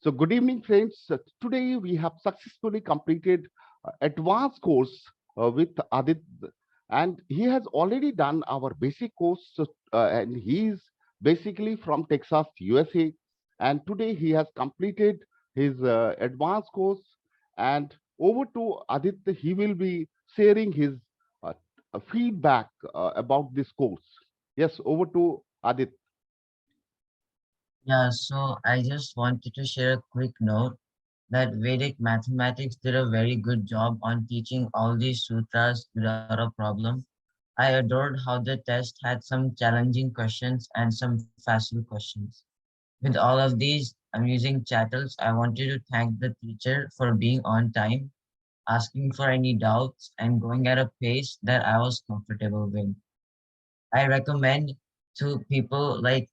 So good evening, friends. Today we have successfully completed advanced course with Adit, and he has already done our basic course, and he is basically from Texas, USA. And today he has completed his advanced course. And over to Adit, he will be sharing his uh, feedback about this course. Yes, over to Adit. Yeah, so I just wanted to share a quick note that Vedic mathematics did a very good job on teaching all these sutras without a problem. I adored how the test had some challenging questions and some facile questions. With all of these amusing chattels, I wanted to thank the teacher for being on time, asking for any doubts, and going at a pace that I was comfortable with. I recommend to people like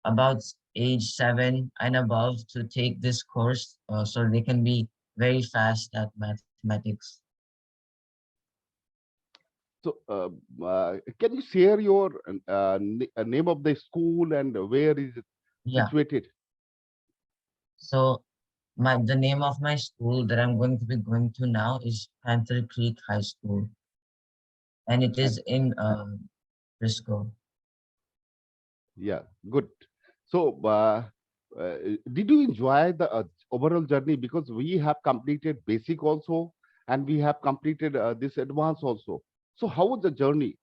about age 7 and above to take this course so they can be very fast at mathematics. So, can you share your name of the school and where is it Yeah. situated? So the name of my school that I'm going to be going to now is Panther Creek High School, and it And is in Frisco. yeah, good. So, uh, did you enjoy the overall journey? Because we have completed basic also, and we have completed this advanced also. So, how was the journey?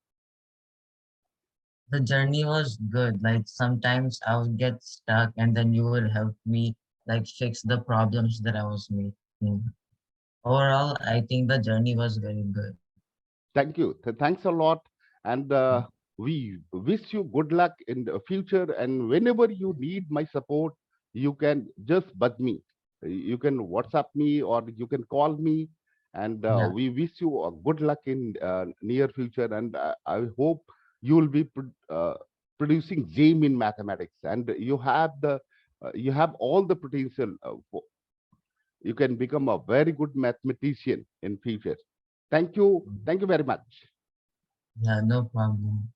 The journey was good. Like sometimes I would get stuck, and then you would help me like fix the problems that I was making. Overall, I think the journey was very good. Thank you. Thanks a lot. And we wish you good luck in the future. And whenever you need my support, you can just buzz me. You can WhatsApp me or you can call me. And Yeah, we wish you a good luck in near future. And I hope you will be producing gem in mathematics. And you have all the potential. You can become a very good mathematician in future. Thank you. Thank you very much. yeah, no problem.